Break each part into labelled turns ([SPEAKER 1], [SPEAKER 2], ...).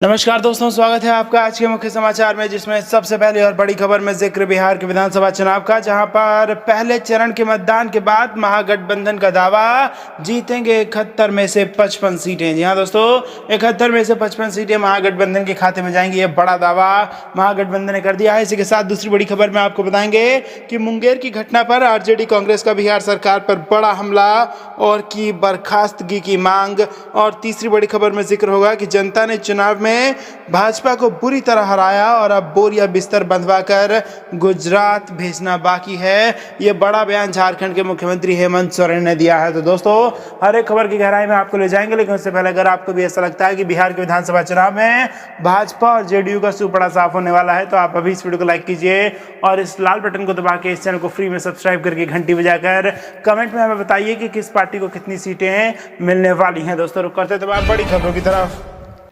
[SPEAKER 1] नमस्कार दोस्तों, स्वागत है आपका आज के मुख्य समाचार में, जिसमें सबसे पहले और बड़ी खबर में जिक्र बिहार के विधानसभा चुनाव का, जहां पर पहले चरण के मतदान के बाद महागठबंधन का दावा, जीतेंगे 71 में से 55 सीटें। जी हां दोस्तों, 71 में से 55 सीटें महागठबंधन के खाते में जाएंगी। ये बड़ा दावा महागठबंधन ने कर दिया है। इसी के साथ दूसरी बड़ी खबर में आपको बताएंगे कि मुंगेर की घटना पर आरजेडी कांग्रेस का बिहार सरकार पर बड़ा हमला और की बर्खास्तगी की मांग। और तीसरी बड़ी खबर में जिक्र होगा कि जनता ने चुनाव में भाजपा को बुरी तरह हराया और अब बोरिया बिस्तर बंधवाकर गुजरात भेजना बाकी है। ये बड़ा बयान झारखंड के मुख्यमंत्री हेमंत सोरेन ने दिया है। तो दोस्तों, हर एक खबर की गहराई में आपको ले जाएंगे, लेकिन उससे पहले अगर आपको भी ऐसा लगता है कि बिहार के विधानसभा चुनाव में भाजपा और जेडीयू का सूप बड़ा साफ होने वाला है, तो आप अभी इस वीडियो को लाइक कीजिए और इस लाल बटन को दबा के इस चैनल को फ्री में सब्सक्राइब करके घंटी बजाकर कमेंट में हमें बताइए कि किस पार्टी को कितनी सीटें मिलने वाली हैं। दोस्तों, रुक करते तो आप बड़ी खबरों की तरफ।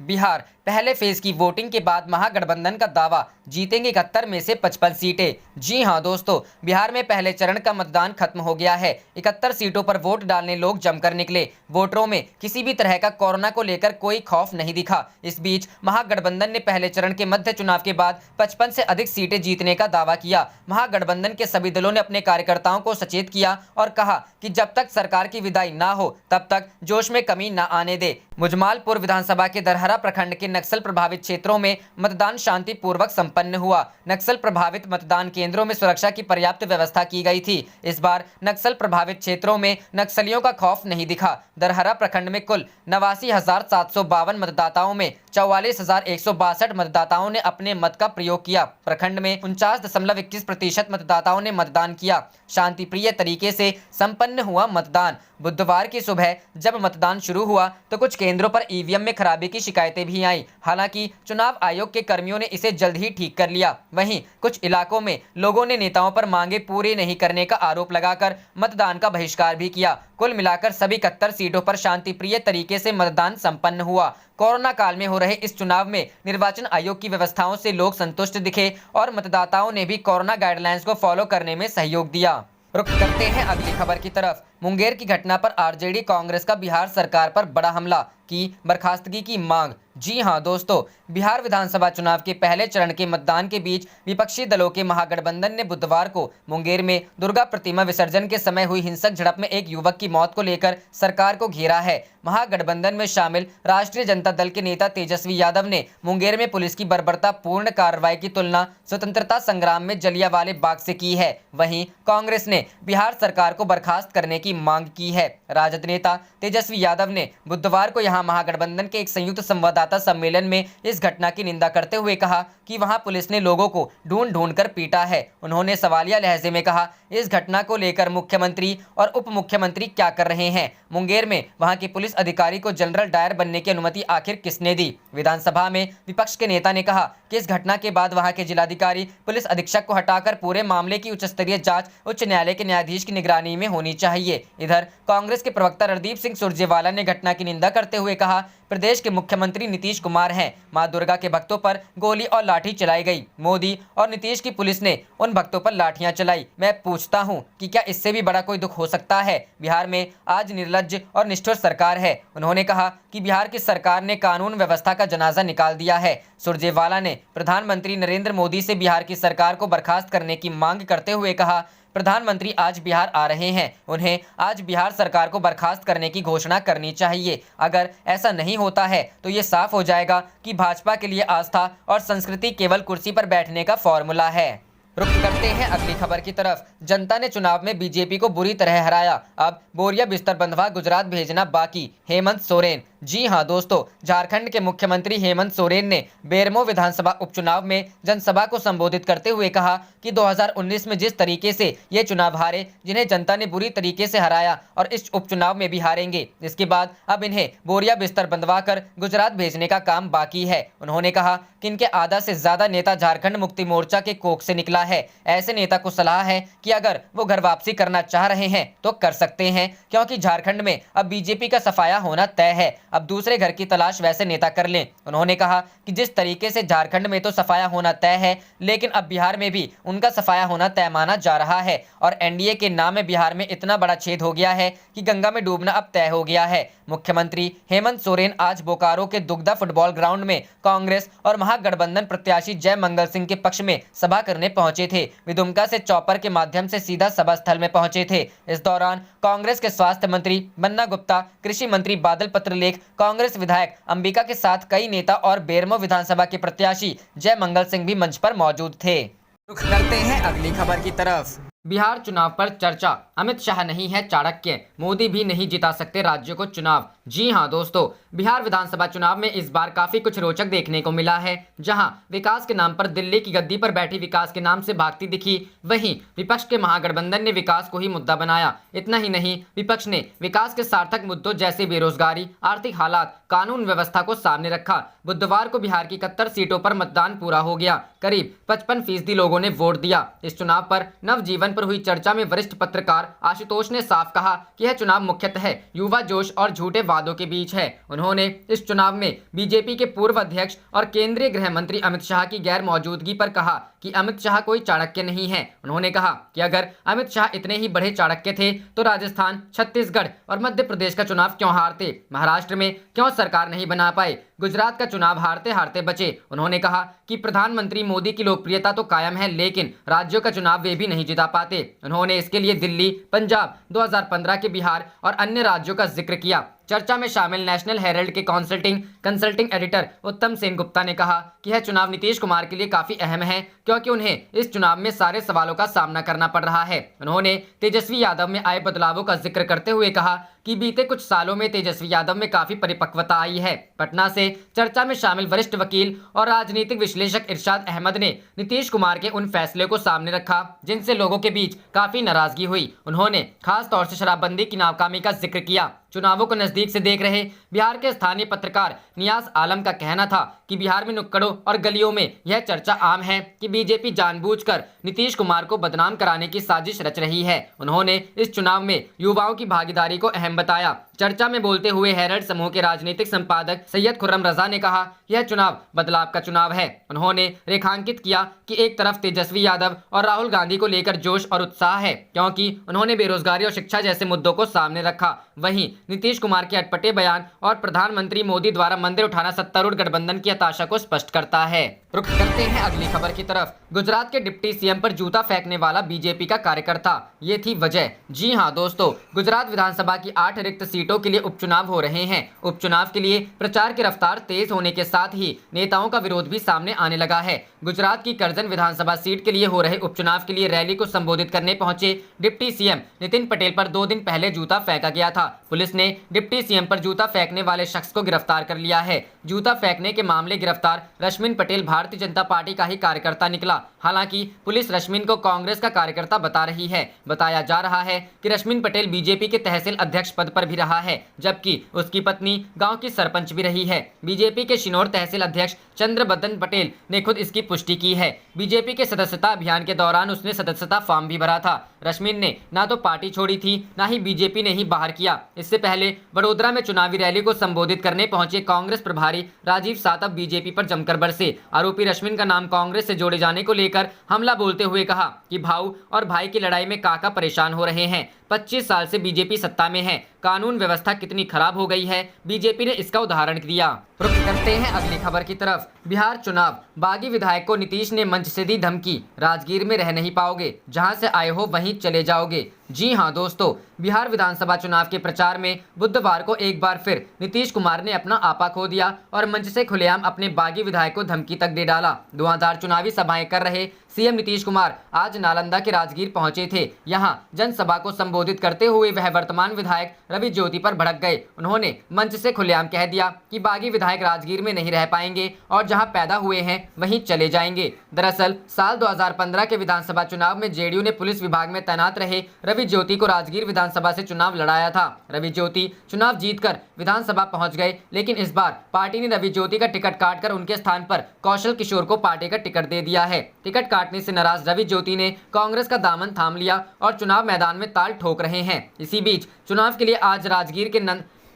[SPEAKER 2] बिहार पहले फेज की वोटिंग के बाद महागठबंधन का दावा, जीतेंगे 71 में से 55 सीटें। जी हां दोस्तों, बिहार में पहले चरण का मतदान खत्म हो गया है। 71 सीटों पर वोट डालने लोग जमकर निकले। वोटरों में किसी भी तरह का कोरोना को लेकर कोई खौफ नहीं दिखा। इस बीच महागठबंधन ने पहले चरण के मध्य चुनाव के बाद 55 से अधिक सीटें जीतने का दावा किया। महागठबंधन के सभी दलों ने अपने कार्यकर्ताओं को सचेत किया और कहा कि जब तक सरकार की विदाई ना हो तब तक जोश में कमी न आने दे। मुजमालपुर विधानसभा के दरहरा प्रखंड के नक्सल प्रभावित क्षेत्रों में मतदान शांतिपूर्वक संपन्न हुआ। नक्सल प्रभावित मतदान केंद्रों में सुरक्षा की पर्याप्त व्यवस्था की गई थी। इस बार नक्सल प्रभावित क्षेत्रों में नक्सलियों का खौफ नहीं दिखा। दरहरा प्रखंड में कुल 89,752 मतदाताओं में 44,162 मतदाताओं ने अपने मत का प्रयोग किया। प्रखंड में 49.21% मतदाताओं ने मतदान किया। शांतिप्रिय तरीके से संपन्न हुआ मतदान। बुधवार की सुबह जब मतदान शुरू हुआ तो कुछ केंद्रों पर ईवीएम में खराबी की शिकायतें भी आईं। हालांकि चुनाव आयोग के कर्मियों ने इसे जल्द ही ठीक कर लिया। वहीं कुछ इलाकों में लोगों ने नेताओं पर मांगे पूरी नहीं करने का आरोप लगाकर मतदान का बहिष्कार भी किया। कुल मिलाकर सभी 71 सीटों पर शांतिप्रिय तरीके से मतदान संपन्न हुआ। कोरोना काल में हो रहे इस चुनाव में निर्वाचन आयोग की व्यवस्थाओं से लोग संतुष्ट दिखे और मतदाताओं ने भी कोरोना गाइडलाइंस को फॉलो करने में सहयोग दिया। रुक करते हैं अगली खबर की तरफ। मुंगेर की घटना पर आरजेडी कांग्रेस का बिहार सरकार पर बड़ा हमला, की बर्खास्तगी की मांग। जी हां दोस्तों, बिहार विधानसभा चुनाव के पहले चरण के मतदान के बीच विपक्षी दलों के महागठबंधन ने बुधवार को मुंगेर में दुर्गा प्रतिमा विसर्जन के समय हुई हिंसक झड़प में एक युवक की मौत को लेकर सरकार को घेरा है। महागठबंधन में शामिल राष्ट्रीय जनता दल के नेता तेजस्वी यादव ने मुंगेर में पुलिस की बर्बरतापूर्ण कार्रवाई की तुलना स्वतंत्रता संग्राम में जलियांवाले बाग से की है। वहीं कांग्रेस ने बिहार सरकार को बर्खास्त करने की मांग की है। राजद नेता तेजस्वी यादव ने बुधवार को यहां महागठबंधन के एक संयुक्त संवाददाता सम्मेलन में इस घटना की निंदा करते हुए कहा कि वहां पुलिस ने लोगों को ढूंढ ढूंढ कर पीटा है। उन्होंने सवालिया लहजे में कहा, इस घटना को लेकर मुख्यमंत्री और उप मुख्यमंत्री क्या कर रहे हैं? मुंगेर में वहां के पुलिस अधिकारी को जनरल डायर बनने की अनुमति आखिर किसने दी? विधानसभा में विपक्ष के नेता ने कहा कि इस घटना के बाद वहां के जिलाधिकारी पुलिस अधीक्षक को हटाकर पूरे मामले की उच्च स्तरीय जांच उच्च न्यायालय के न्यायाधीश की निगरानी में होनी चाहिए। इधर कांग्रेस के प्रवक्ता रणदीप सिंह सुरजेवाला ने घटना की निंदा करते हुए कहा, प्रदेश के मुख्यमंत्री नीतीश कुमार हैं। मां दुर्गा के भक्तों पर गोली और लाठी चलाई गई। मोदी और नीतीश की पुलिस ने उन भक्तों पर लाठियां चलाई। मैं पूछता हूं कि क्या इससे भी बड़ा कोई दुख हो सकता है? बिहार में आज निर्लज्ज और निष्ठुर सरकार है। उन्होंने कहा कि बिहार की सरकार ने कानून व्यवस्था का जनाजा निकाल दिया है। सुरजेवाला ने प्रधानमंत्री नरेंद्र मोदी से बिहार की सरकार को बर्खास्त करने की मांग करते हुए कहा, प्रधानमंत्री आज बिहार आ रहे हैं, उन्हें आज बिहार सरकार को बर्खास्त करने की घोषणा करनी चाहिए। अगर ऐसा नहीं होता है तो ये साफ हो जाएगा कि भाजपा के लिए आस्था और संस्कृति केवल कुर्सी पर बैठने का फॉर्मूला है। रुक करते हैं अगली खबर की तरफ। जनता ने चुनाव में बीजेपी को बुरी तरह हराया, अब बोरिया बिस्तर बंधवा गुजरात भेजना बाकी, हेमंत सोरेन। जी हां दोस्तों, झारखंड के मुख्यमंत्री हेमंत सोरेन ने बेरमो विधानसभा उपचुनाव में जनसभा को संबोधित करते हुए कहा कि 2019 में जिस तरीके से ये चुनाव हारे, जिन्हें जनता ने बुरी तरीके से हराया और इस उपचुनाव में भी हारेंगे, इसके बाद अब इन्हें बोरिया बिस्तर बंधवाकर गुजरात भेजने का काम बाकी है। उन्होंने कहा कि इनके आधा से ज्यादा नेता झारखंड मुक्ति मोर्चा के कोख से निकला है। ऐसे नेता को सलाह है कि अगर वो घर वापसी करना चाह रहे हैं तो कर सकते हैं, क्योंकि झारखंड में अब बीजेपी का सफाया होना तय है। अब दूसरे घर की तलाश वैसे नेता कर लें। उन्होंने कहा कि जिस तरीके से झारखंड में तो सफाया होना तय है, लेकिन अब बिहार में भी उनका सफाया होना तय माना जा रहा है और एनडीए के नाम में बिहार में इतना बड़ा छेद हो गया है कि गंगा में डूबना अब तय हो गया है। मुख्यमंत्री हेमंत सोरेन आज बोकारो के दुगदा फुटबॉल ग्राउंड में कांग्रेस और महागठबंधन प्रत्याशी जय मंगल सिंह के पक्ष में सभा करने पहुंचे थे। वे दुमका से चौपर के माध्यम से सीधा सभा स्थल में पहुंचे थे। इस दौरान कांग्रेस के स्वास्थ्य मंत्री बन्ना गुप्ता, कृषि मंत्री बादल पत्रलेख, कांग्रेस विधायक अंबिका के साथ कई नेता और बेरमो विधानसभा के प्रत्याशी जय मंगल सिंह भी मंच पर मौजूद थे। रुख करते हैं अगली खबर की तरफ। बिहार चुनाव पर चर्चा, अमित शाह नहीं है चाणक्य, मोदी भी नहीं जिता सकते राज्यों को चुनाव। जी हां दोस्तों, बिहार विधानसभा चुनाव में इस बार काफी कुछ रोचक देखने को मिला है। जहां विकास के नाम पर दिल्ली की गद्दी पर बैठी विकास के नाम से भागती दिखी, वहीं विपक्ष के महागठबंधन ने विकास को ही मुद्दा बनाया। इतना ही नहीं, विपक्ष ने विकास के सार्थक मुद्दों जैसे बेरोजगारी, आर्थिक हालात, कानून व्यवस्था को सामने रखा। बुधवार को बिहार की 71 सीटों पर मतदान पूरा हो गया। करीब 55% लोगों ने वोट दिया। इस चुनाव पर नवजीवन पर हुई चर्चा में वरिष्ठ पत्रकार आशुतोष ने साफ कहा कि यह चुनाव मुख्यतः युवा जोश और झूठे वादों के बीच है। उन्होंने इस चुनाव में बीजेपी के पूर्व अध्यक्ष और केंद्रीय गृह मंत्री अमित शाह की गैर मौजूदगी पर कहा कि अमित शाह कोई चाणक्य नहीं है। उन्होंने कहा कि अगर अमित शाह इतने ही बड़े चाणक्य थे तो राजस्थान, छत्तीसगढ़ और मध्य प्रदेश का चुनाव क्यों हारते, महाराष्ट्र में क्यों सरकार नहीं बना पाए, गुजरात का चुनाव हारते हारते बचे। उन्होंने कहा कि प्रधानमंत्री मोदी की लोकप्रियता तो कायम है, लेकिन राज्यों का चुनाव वे भी नहीं जिता पाते। उन्होंने इसके लिए दिल्ली, पंजाब, 2015 के बिहार और अन्य राज्यों का जिक्र किया। चर्चा में शामिल नेशनल हेराल्ड के कंसल्टिंग एडिटर उत्तम सेन गुप्ता ने कहा कि यह चुनाव नीतीश कुमार के लिए काफी अहम है, क्योंकि उन्हें इस चुनाव में सारे सवालों का सामना करना पड़ रहा है। उन्होंने तेजस्वी यादव में आए बदलावों का जिक्र करते हुए कहा कि बीते कुछ सालों में तेजस्वी यादव में काफी परिपक्वता आई है। पटना से चर्चा में शामिल वरिष्ठ वकील और राजनीतिक विश्लेषक इरशाद अहमद ने नीतीश कुमार के उन फैसले को सामने रखा जिनसे लोगों के बीच काफी नाराजगी हुई। उन्होंने खास तौर से शराबबंदी की नाकामी का जिक्र किया। चुनावों को नजदीक से देख रहे बिहार के स्थानीय पत्रकार नियाज आलम का कहना था कि बिहार में नुक्कड़ों और गलियों में यह चर्चा आम है कि बीजेपी जानबूझकर नीतीश कुमार को बदनाम कराने की साजिश रच रही है। उन्होंने इस चुनाव में युवाओं की भागीदारी को अहम बताया। चर्चा में बोलते हुए हेराल्ड समूह के राजनीतिक संपादक सैयद खुर्रम रजा ने कहा, यह चुनाव बदलाव का चुनाव है। उन्होंने रेखांकित किया कि एक तरफ तेजस्वी यादव और राहुल गांधी को लेकर जोश और उत्साह है, क्योंकि उन्होंने बेरोजगारी और शिक्षा जैसे मुद्दों को सामने रखा। वहीं नीतीश कुमार के अटपटे बयान और प्रधानमंत्री मोदी द्वारा मंदिर उठाना सत्तारूढ़ गठबंधन की हताशा को स्पष्ट करता है। रुख करते हैं अगली खबर की तरफ। गुजरात के डिप्टी सीएम पर जूता फेंकने वाला बीजेपी का कार्यकर्ता, ये थी वजह। जी हां दोस्तों, गुजरात विधानसभा की 8 रिक्त सीटों के लिए उपचुनाव हो रहे हैं। उपचुनाव के लिए प्रचार की रफ्तार तेज होने के साथ ही नेताओं का विरोध भी सामने आने लगा है। गुजरात की करजन विधानसभा सीट के लिए हो रहे उपचुनाव के लिए रैली को संबोधित करने पहुंचे डिप्टी सीएम नितिन पटेल पर 2 दिन पहले जूता फेंका गया था। पुलिस ने डिप्टी सीएम पर जूता फेंकने वाले शख्स को गिरफ्तार कर लिया है। जूता फेंकने के मामले गिरफ्तार रश्मिन पटेल भारतीय जनता पार्टी का ही कार्यकर्ता निकला। हालांकि पुलिस रश्मिन को कांग्रेस का कार्यकर्ता बता रही है। बताया जा रहा है कि रश्मिन पटेल बीजेपी के तहसील अध्यक्ष पद पर भी रहा है, जबकि उसकी पत्नी गांव की सरपंच भी रही है। बीजेपी के शिनोर तहसील अध्यक्ष चंद्रबदन पटेल ने खुद इसकी पुष्टि की है। बीजेपी के सदस्यता अभियान के दौरान उसने सदस्यता फॉर्म भी भरा था। रश्मिन ने ना तो पार्टी छोड़ी थी, ना ही बीजेपी ने ही बाहर किया। इससे पहले वडोदरा में चुनावी रैली को संबोधित करने पहुंचे कांग्रेस प्रभारी राजीव सातव बीजेपी पर जमकर बरसे। आरोपी रश्मिन का नाम कांग्रेस से जोड़े जाने को लेकर हमला बोलते हुए कहा कि भाऊ और भाई की लड़ाई में काका परेशान हो रहे हैं। 25 साल से बीजेपी सत्ता में है, कानून व्यवस्था कितनी खराब हो गई है, बीजेपी ने इसका उदाहरण दिया। रुख करते हैं अगली खबर की तरफ। बिहार चुनाव, बागी विधायक को नीतीश ने मंच से दी धमकी, राजगीर में रह नहीं पाओगे, जहां से आए हो वहीं चले जाओगे। जी हां दोस्तों, बिहार विधानसभा चुनाव के प्रचार में बुधवार को एक बार फिर नीतीश कुमार ने अपना आपा खो दिया और मंच से खुलेआम अपने बागी विधायक को धमकी तक दे डाला। धुआंधार चुनावी सभाएं कर रहे सीएम नीतीश कुमार आज नालंदा के राजगीर पहुंचे थे। यहां जनसभा को संबोधित करते हुए वह वर्तमान विधायक रवि ज्योति पर भड़क गए। उन्होंने मंच से खुलेआम कह दिया कि बागी विधायक राजगीर में नहीं रह पाएंगे और जहां पैदा हुए हैं वहीं चले जाएंगे। दरअसल साल 2015 के विधानसभा चुनाव में जेडीयू ने पुलिस विभाग में तैनात रहे रवि ज्योति को राजगीर विधानसभा से चुनाव लड़ाया था। रवि ज्योति चुनाव जीतकर विधानसभा पहुंच गए, लेकिन इस बार पार्टी ने रवि ज्योति का टिकट काटकर उनके स्थान पर कौशल किशोर को पार्टी का टिकट दे दिया है। टिकट काटने से नाराज रवि ज्योति ने कांग्रेस का दामन थाम लिया और चुनाव मैदान में ताल ठोक रहे हैं। इसी बीच चुनाव के लिए आज राजगीर के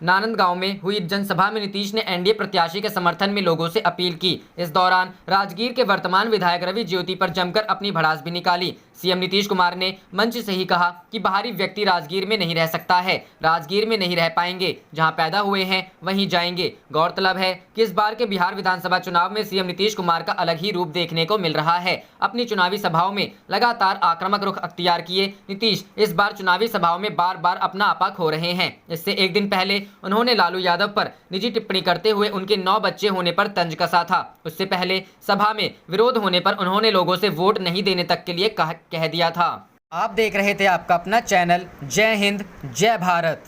[SPEAKER 2] नानंदगांव में हुई जनसभा में नीतीश ने एनडीए प्रत्याशी के समर्थन में लोगों से अपील की। इस दौरान राजगीर के वर्तमान विधायक रवि ज्योति पर जमकर अपनी भड़ास भी निकाली। सीएम नीतीश कुमार ने मंच से ही कहा कि बाहरी व्यक्ति राजगीर में नहीं रह सकता है, राजगीर में नहीं रह पाएंगे, जहां पैदा हुए हैं वहीं जाएंगे। गौरतलब है कि इस बार के बिहार विधानसभा चुनाव में सीएम नीतीश कुमार का अलग ही रूप देखने को मिल रहा है। अपनी चुनावी सभाओं में लगातार आक्रामक रुख अख्तियार किए नीतीश इस बार चुनावी सभाओं में बार बार अपना आपा खो रहे हैं। इससे एक दिन पहले उन्होंने लालू यादव पर निजी टिप्पणी करते हुए उनके 9 बच्चे होने पर तंज कसा था। उससे पहले सभा में विरोध होने पर उन्होंने लोगों से वोट नहीं देने तक के लिए कह दिया था। आप देख रहे थे आपका अपना चैनल जय हिंद जय भारत।